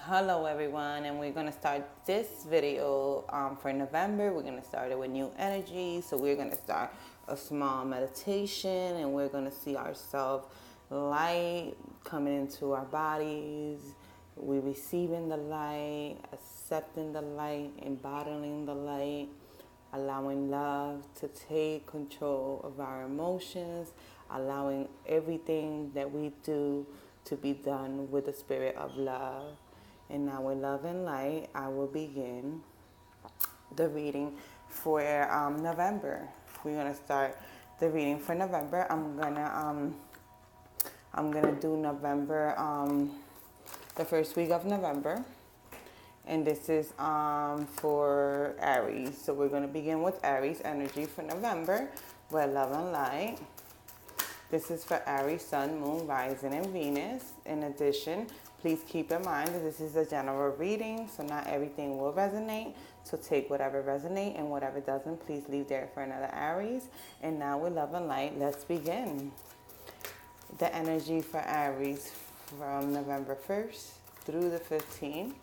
Hello everyone, and we're going to start this video for November. We're going to start it with new energy. So we're going to start a small meditation, and we're going to see ourselves light coming into our bodies. We're receiving the light, accepting the light, embodying the light, allowing love to take control of our emotions, allowing everything that we do to be done with the spirit of love. And now with love and light, I will begin the reading for November. We're gonna start the reading for November. I'm gonna do November, the first week of November, and this is for Aries. So we're gonna begin with Aries energy for November with love and light. This is for Aries, Sun, Moon, Rising, and Venus. In addition, please keep in mind that this is a general reading, so not everything will resonate. So take whatever resonates and whatever doesn't, please leave there for another Aries. And now with love and light, let's begin. The energy for Aries from November 1st through the 15th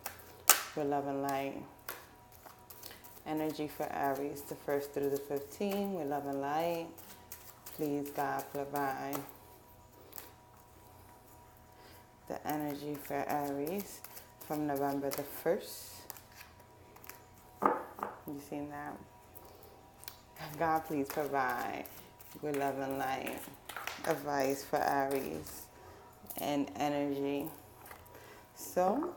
with love and light. Energy for Aries, the 1st through the 15th with love and light. Please, God, provide. The energy for Aries from November the 1st. You seen that? God, please provide with love and light. Advice for Aries and energy. So,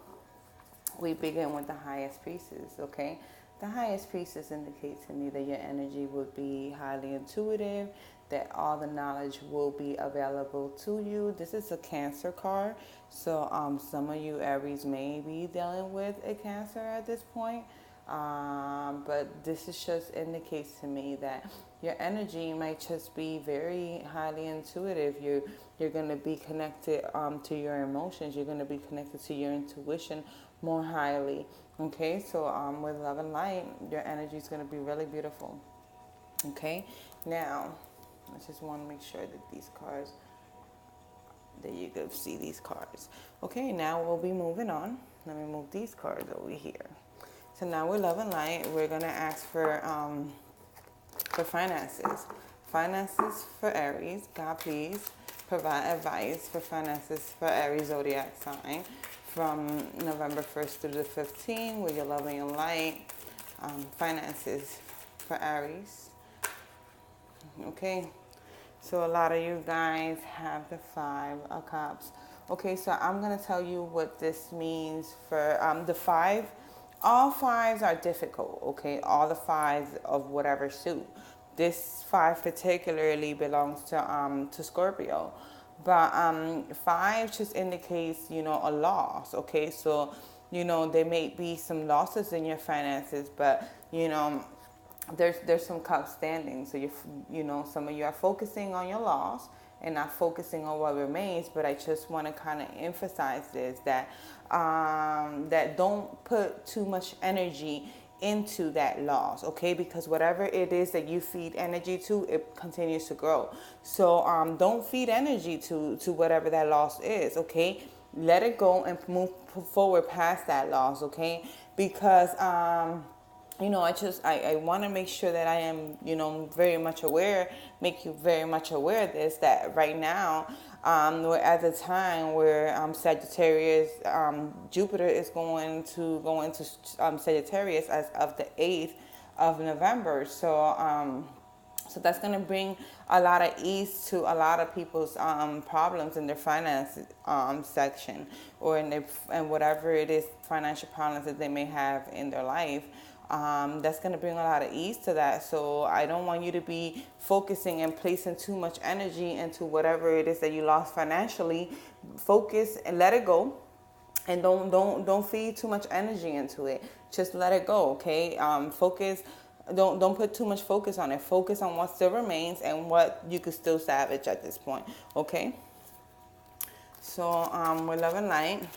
we begin with the highest priestess, okay? The highest priestess indicates to me that your energy would be highly intuitive, that all the knowledge will be available to you. This is a Cancer card. So some of you Aries may be dealing with a Cancer at this point. But this is just indicates to me that your energy might just be very highly intuitive. You're going to be connected to your emotions. You're going to be connected to your intuition more highly. Okay, so with love and light, your energy is going to be really beautiful. Okay, now I just want to make sure that these cards, that you can see these cards. Okay, now we'll be moving on. Let me move these cards over here. So now with love and light, we're going to ask for finances. Finances for Aries. God, please provide advice for finances for Aries zodiac sign from November 1st through the 15th with your love and your light. Finances for Aries. Okay, so a lot of you guys have the 5 of Cups. Okay, so I'm going to tell you what this means for the 5. All 5s are difficult, okay? All the 5s of whatever suit. This 5 particularly belongs to Scorpio. But 5 just indicates, a loss, okay? So, there may be some losses in your finances, but, there's some cups standing. So some of you are focusing on your loss and not focusing on what remains. But I just want to kind of emphasize this, that that don't put too much energy into that loss, okay? Because whatever it is that you feed energy to, it continues to grow. So don't feed energy to whatever that loss is, okay? Let it go and move forward past that loss, okay? Because I want to make sure that I am, very much aware, make you very much aware of this, that right now, we're at the time where Sagittarius, Jupiter is going to go into Sagittarius as of the 8th of November. So that's going to bring a lot of ease to a lot of people's problems in their finance section, or in whatever it is, financial problems that they may have in their life. That's going to bring a lot of ease to that. So I don't want you to be focusing and placing too much energy into whatever it is that you lost financially. Focus and let it go. And don't feed too much energy into it. Just let it go, okay? Focus. Don't put too much focus on it. Focus on what still remains and what you could still salvage at this point, okay? So with love and light.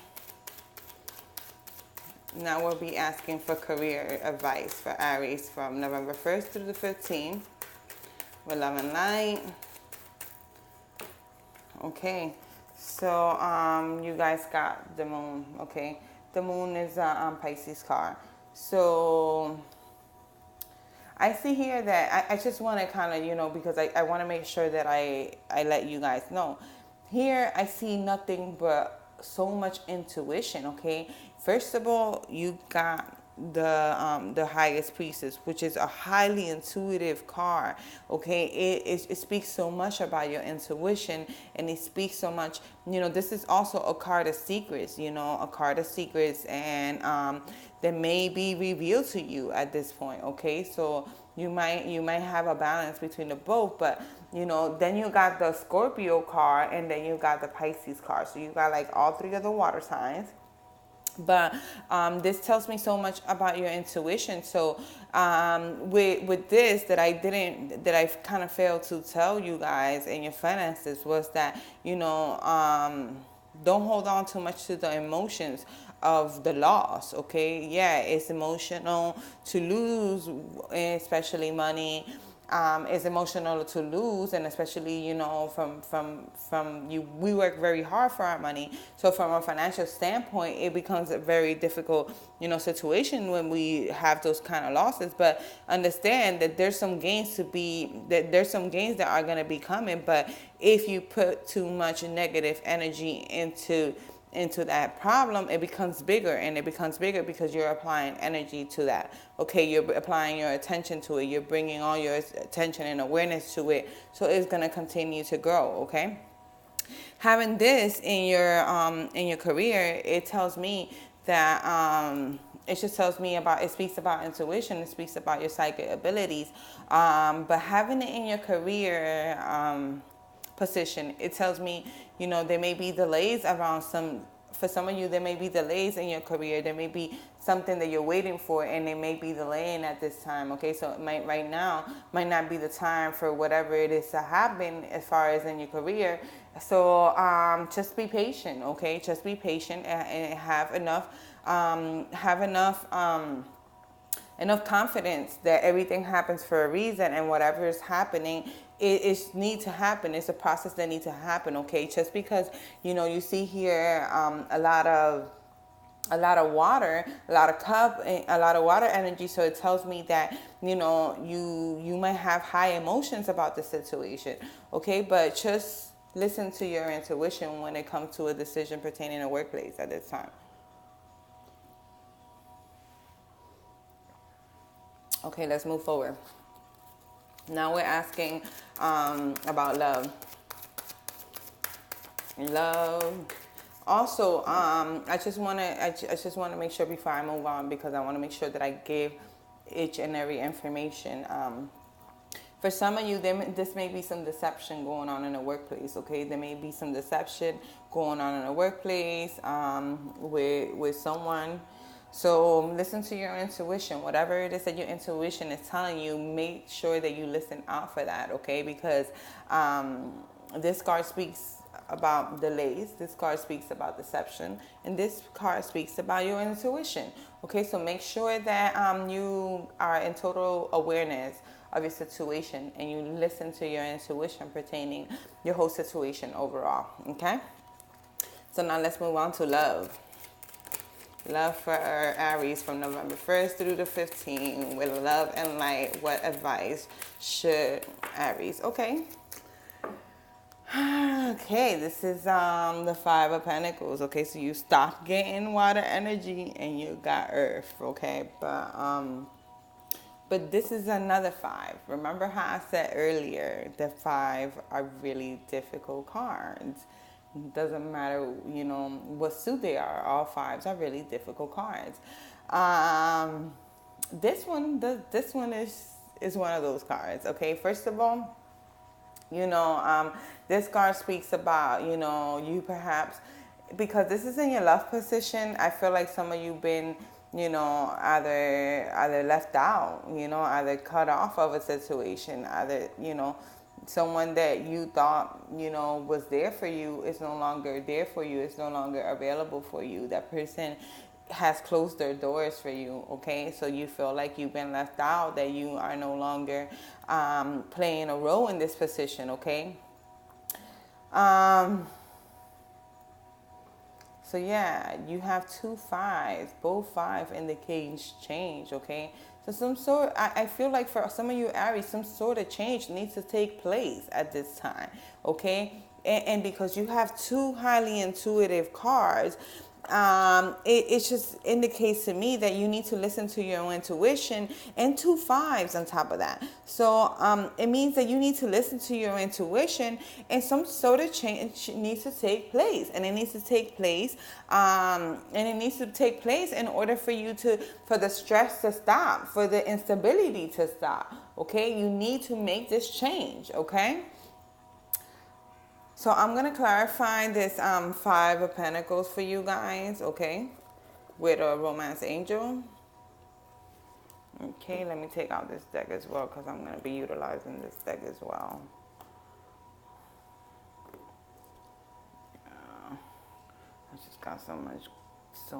Now we'll be asking for career advice for Aries from November 1st through the 15th with love and light. Okay, so you guys got the moon, okay? The moon is a Pisces card. So I see here that I just want to kind of, because I want to make sure that I let you guys know. Here I see nothing but so much intuition, okay? First of all, you got the highest priestess, which is a highly intuitive card, okay? It speaks so much about your intuition, and it speaks so much, this is also a card of secrets, a card of secrets, and that may be revealed to you at this point, okay? So you might have a balance between the both, but then you got the Scorpio card, and then you got the Pisces card. So you got like all three of the water signs. But this tells me so much about your intuition. So with this that I kind of failed to tell you guys in your finances was that don't hold on too much to the emotions of the loss. Okay, yeah, it's emotional to lose, especially money. It's emotional to lose, and especially from you, we work very hard for our money. So from a financial standpoint, it becomes a very difficult situation when we have those kind of losses. But understand that there's some gains there's some gains that are going to be coming. But if you put too much negative energy into that problem, it becomes bigger, and it becomes bigger because you're applying energy to that. Okay, you're applying your attention to it, you're bringing all your attention and awareness to it, so it's going to continue to grow. Okay, having this in your career, it tells me that it just tells me it speaks about intuition, it speaks about your psychic abilities, but having it in your career position, it tells me, there may be delays around for some of you, there may be delays in your career. There may be something that you're waiting for, and it may be delaying at this time. Okay, so it right now might not be the time for whatever it is to happen as far as in your career. So just be patient. Okay, just be patient, and have enough confidence that everything happens for a reason, and whatever is happening, it need to happen. It's a process that needs to happen. Okay, just because you see here a lot of water, a lot of water energy. So it tells me that you might have high emotions about the situation. Okay, but just listen to your intuition when it comes to a decision pertaining to workplace at this time. Okay, let's move forward. Now we're asking about love. Love. Also, I just want to make sure before I move on, because I want to make sure that I give each and every information. For some of you, this may be some deception going on in the workplace. Okay, there may be some deception going on in the workplace with someone. So listen to your intuition. Whatever it is that your intuition is telling you, make sure that you listen out for that, okay? Because this card speaks about delays. This card speaks about deception. And this card speaks about your intuition, okay? So make sure that you are in total awareness of your situation, and you listen to your intuition pertaining your whole situation overall, okay? So now let's move on to love. Love for Aries from November 1st through the 15th. With love and light, what advice should Aries? Okay. Okay, this is the Five of Pentacles. Okay, so you stopped getting water energy and you got Earth. Okay, but this is another five. Remember how I said earlier, the five are really difficult cards. Doesn't matter, what suit they are. All fives are really difficult cards. This one is one of those cards. Okay, first of all, this card speaks about you perhaps, because this is in your love position. I feel like some of you been either left out, either cut off of a situation, either someone that you thought was there for you is no longer there for you, is no longer available for you. That person has closed their doors for you. Okay, so you feel like you've been left out, that you are no longer playing a role in this position. Okay, So yeah, you have 2 5s. Both 5 indicates change, okay? So I feel like for some of you Aries, some sort of change needs to take place at this time, okay? And because you have 2 highly intuitive cards, it just indicates to me that you need to listen to your intuition, and 2 5s on top of that. So it means that you need to listen to your intuition, and some sort of change needs to take place, and it needs to take place, in order for the stress to stop, for the instability to stop. Okay, you need to make this change. Okay. So I'm going to clarify this 5 of Pentacles for you guys, okay, with a Romance Angel. Okay, let me take out this deck as well because I'm going to be utilizing this deck as well. I just got so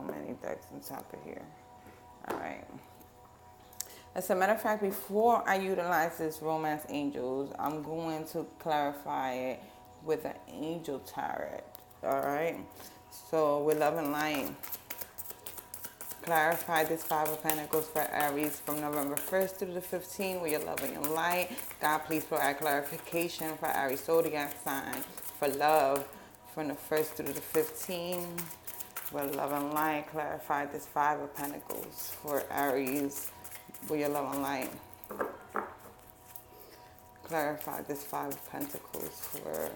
many decks on top of here. All right. As a matter of fact, before I utilize this Romance Angels, I'm going to clarify it with an Angel Tarot. All right. So with love and light, clarify this 5 of Pentacles for Aries from November 1st through the 15th with your love and your light. God, please provide clarification for Aries zodiac sign for love from the 1st through the 15th. With love and light, clarify this 5 of Pentacles for Aries with your love and light. Clarify this 5 of Pentacles for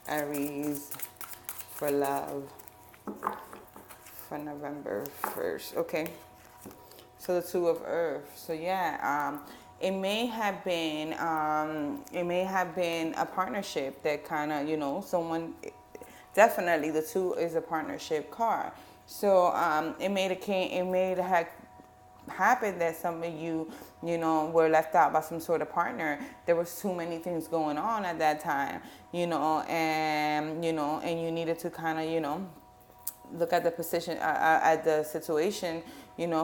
Aries for love for November 1st. Okay. So the 2 of Earth. So yeah, it may have been a partnership that kind of, someone, definitely the 2 is a partnership card. So it made have happened that some of you, were left out by some sort of partner. There was too many things going on at that time, and you needed to kind of, look at the position, at the situation,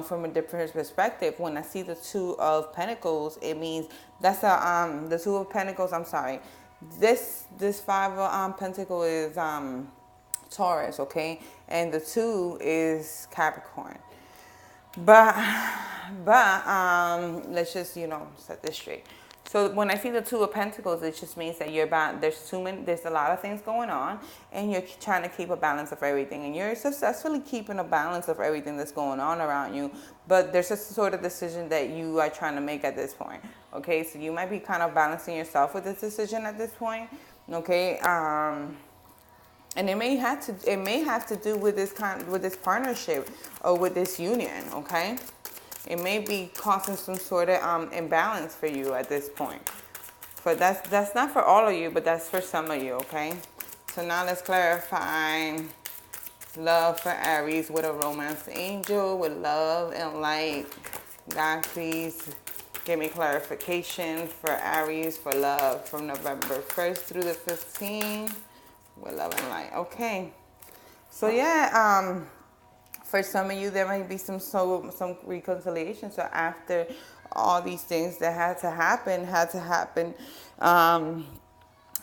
from a different perspective. When I see the 2 of Pentacles, it means that's the 2 of Pentacles. I'm sorry. This 5 of Pentacle is Taurus, okay, and the 2 is Capricorn. But let's just set this straight. So when I see the 2 of Pentacles, it just means that there's a lot of things going on, and you're trying to keep a balance of everything, and you're successfully keeping a balance of everything that's going on around you. But there's a sort of decision that you are trying to make at this point. Okay, so you might be kind of balancing yourself with this decision at this point. Okay, and it may have to do with this partnership or with this union. Okay. It may be causing some sort of imbalance for you at this point. But that's not for all of you, but that's for some of you, okay? So now let's clarify love for Aries with a Romance Angel, with love and light. God, please give me clarification for Aries for love from November 1st through the 15th with love and light. Okay. So yeah, for some of you, there might be some reconciliation. So after all these things that had to happen,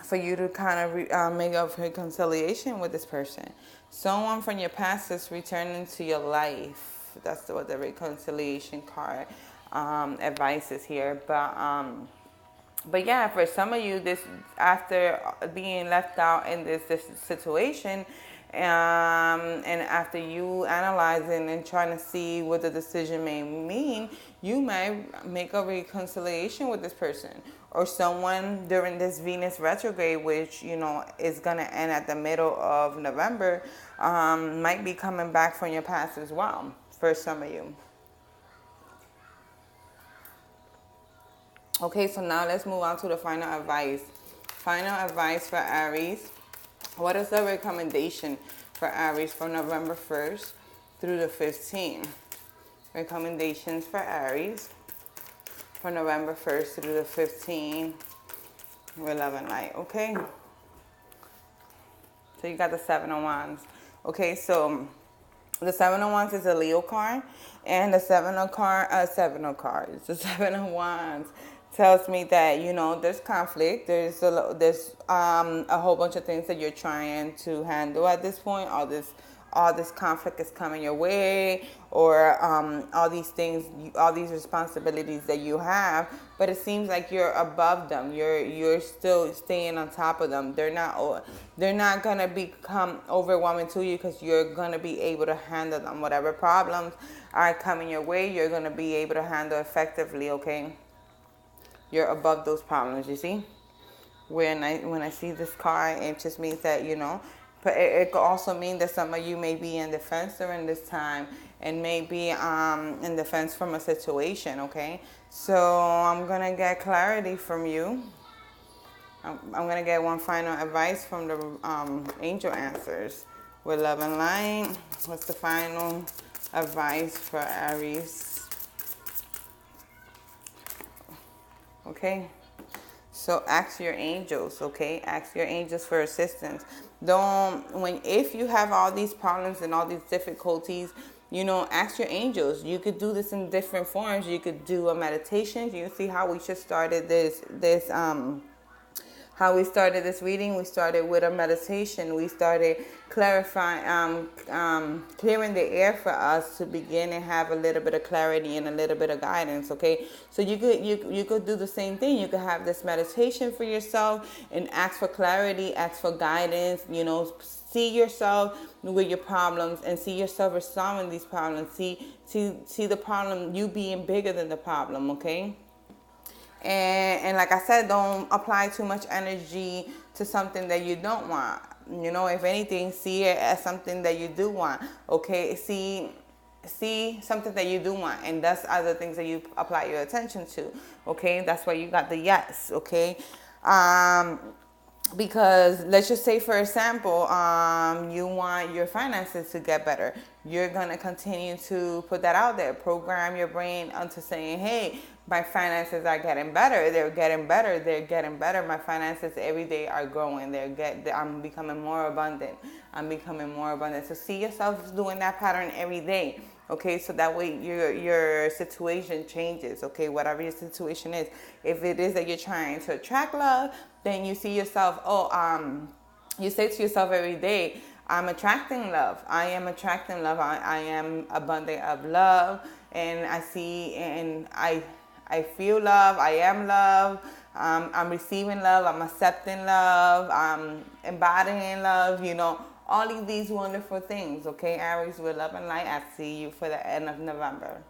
for you to kind of make a reconciliation with this person. Someone from your past is returning to your life. That's what the reconciliation card advice is here. But yeah, for some of you, this after being left out in this situation. And after you analyzing and trying to see what the decision may mean, you might make a reconciliation with this person or someone during this Venus retrograde, which, is going to end at the middle of November, might be coming back from your past as well for some of you. Okay, so now let's move on to the final advice. Final advice for Aries. What is the recommendation for Aries from November 1st through the 15th? Recommendations for Aries from November 1st through the 15th with love and light. Okay. So you got the 7 of Wands. Okay, so the 7 of Wands is a Leo card, and the 7 of Wands tells me that there's conflict, there's a whole bunch of things that you're trying to handle at this point, all this all this conflict is coming your way, or all these things, all these responsibilities that you have, but it seems like you're above them. You're still staying on top of them. They're not gonna become overwhelming to you, because you're gonna be able to handle them. Whatever problems are coming your way, you're gonna be able to handle effectively. Okay, you're above those problems. You see, when I see this card, it just means that, but it could also mean that some of you may be in defense during this time, and maybe in defense from a situation. Okay, so I'm gonna get clarity from you. I'm gonna get one final advice from the angel answers. With love and light, what's the final advice for Aries? Okay. So ask your angels, okay? Ask your angels for assistance. If you have all these problems and all these difficulties, ask your angels. You could do this in different forms. You could do a meditation. You see how we just started how we started this reading. We started with a meditation. We started clarifying, clearing the air for us to begin and have a little bit of clarity and a little bit of guidance. Okay, so you could do the same thing. You could have this meditation for yourself and ask for clarity, ask for guidance. See yourself with your problems and see yourself resolving these problems. See the problem, you being bigger than the problem. Okay. And like I said, don't apply too much energy to something that you don't want. If anything, see it as something that you do want. Okay, see something that you do want, and that's other things that you apply your attention to. Okay, that's why you got the yes. Okay, because let's just say, for example, you want your finances to get better. You're going to continue to put that out there. Program your brain onto saying, hey, my finances are getting better. They're getting better. They're getting better. My finances every day are growing. I'm becoming more abundant. I'm becoming more abundant. So see yourself doing that pattern every day. Okay, so that way your situation changes. Okay, whatever your situation is. If it is that you're trying to attract love, then you see yourself, you say to yourself every day, I'm attracting love. I am attracting love. I am abundant of love. And I see and I feel love. I am love. I'm receiving love. I'm accepting love. I'm embodying love. All of these wonderful things. Okay, Aries, with love and light. I see you for the end of November.